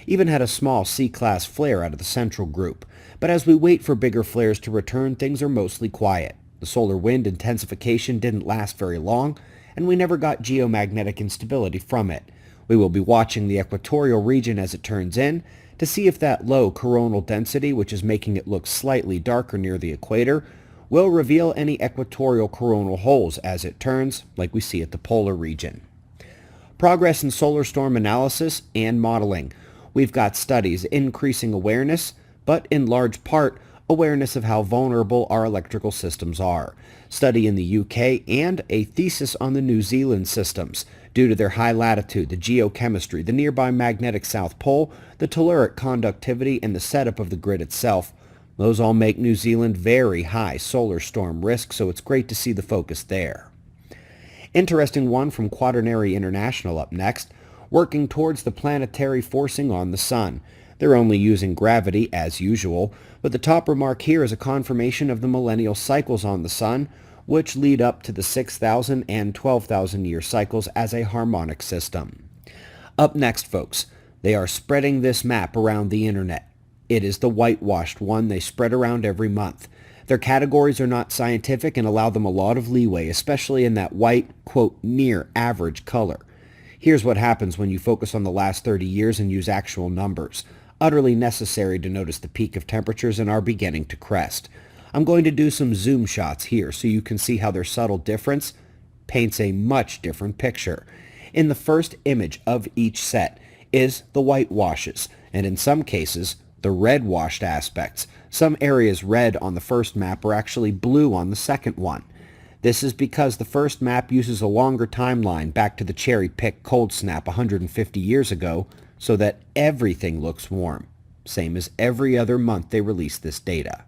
even had a small C-class flare out of the central group. But as we wait for bigger flares to return, things are mostly quiet. The solar wind intensification didn't last very long, and we never got geomagnetic instability from it. We will be watching the equatorial region as it turns in to see if that low coronal density, which is making it look slightly darker near the equator, will reveal any equatorial coronal holes as it turns, like we see at the polar region. Progress in solar storm analysis and modeling. We've got studies increasing awareness, but in large part, awareness of how vulnerable our electrical systems are. Study in the UK and a thesis on the New Zealand systems. Due to their high latitude, the geochemistry, the nearby magnetic South Pole, the telluric conductivity, and the setup of the grid itself, those all make New Zealand very high solar storm risk, so it's great to see the focus there. Interesting one from Quaternary International up next, working towards the planetary forcing on the sun. They're only using gravity as usual, but the top remark here is a confirmation of the millennial cycles on the sun, which lead up to the 6,000 and 12,000 year cycles as a harmonic system. Up next, folks, they are spreading this map around the internet. It is the whitewashed one they spread around every month. Their categories are not scientific and allow them a lot of leeway, especially in that white, quote, near average color. Here's what happens when you focus on the last 30 years and use actual numbers. Utterly necessary to notice the peak of temperatures and are beginning to crest. I'm going to do some zoom shots here so you can see how their subtle difference paints a much different picture. In the first image of each set is the whitewashes, and in some cases, the red-washed aspects. Some areas red on the first map are actually blue on the second one. This is because the first map uses a longer timeline back to the cherry-picked cold snap 150 years ago so that everything looks warm, same as every other month they release this data.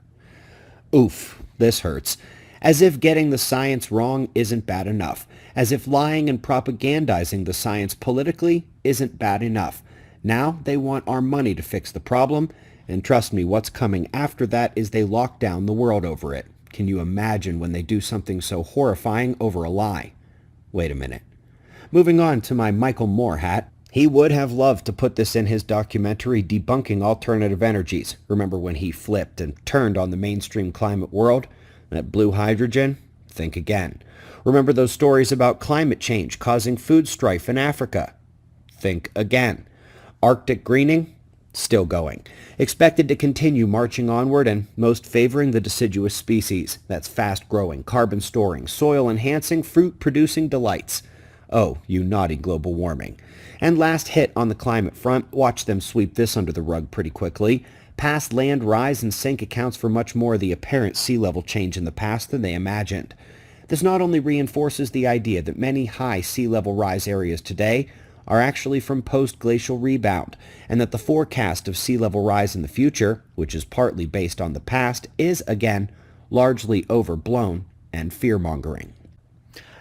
Oof, this hurts. As if getting the science wrong isn't bad enough. As if lying and propagandizing the science politically isn't bad enough. Now they want our money to fix the problem, and trust me, what's coming after that is they lock down the world over it. Can you imagine when they do something so horrifying over a lie? Wait a minute. Moving on to my Michael Moore hat. He would have loved to put this in his documentary debunking alternative energies. Remember when he flipped and turned on the mainstream climate world? That blue hydrogen? Think again. Remember those stories about climate change causing food strife in Africa? Think again. Arctic greening? Still going. Expected to continue marching onward and most favoring the deciduous species. That's fast-growing, carbon-storing, soil-enhancing, fruit-producing delights. Oh, you naughty global warming. And last hit on the climate front, watch them sweep this under the rug pretty quickly. Past land rise and sink accounts for much more of the apparent sea level change in the past than they imagined. This not only reinforces the idea that many high sea level rise areas today are actually from post-glacial rebound, and that the forecast of sea level rise in the future, which is partly based on the past, is, again, largely overblown and fear-mongering.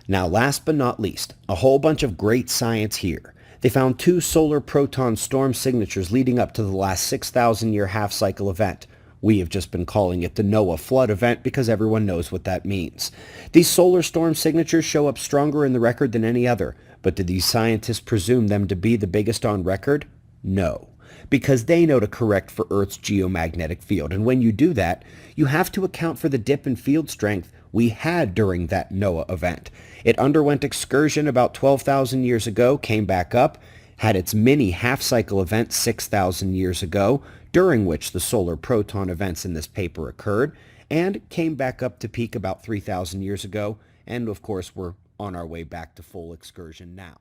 Now, last but not least, a whole bunch of great science here. They found 2 solar proton storm signatures leading up to the last 6,000-year half-cycle event. We have just been calling it the Noah flood event because everyone knows what that means. These solar storm signatures show up stronger in the record than any other, but did these scientists presume them to be the biggest on record? No, because they know to correct for Earth's geomagnetic field, and when you do that, you have to account for the dip in field strength we had during that Noah event. It underwent excursion about 12,000 years ago, came back up, had its mini half-cycle event 6,000 years ago, during which the solar proton events in this paper occurred, and came back up to peak about 3,000 years ago, and of course we're on our way back to full excursion now.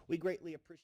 We greatly appreciate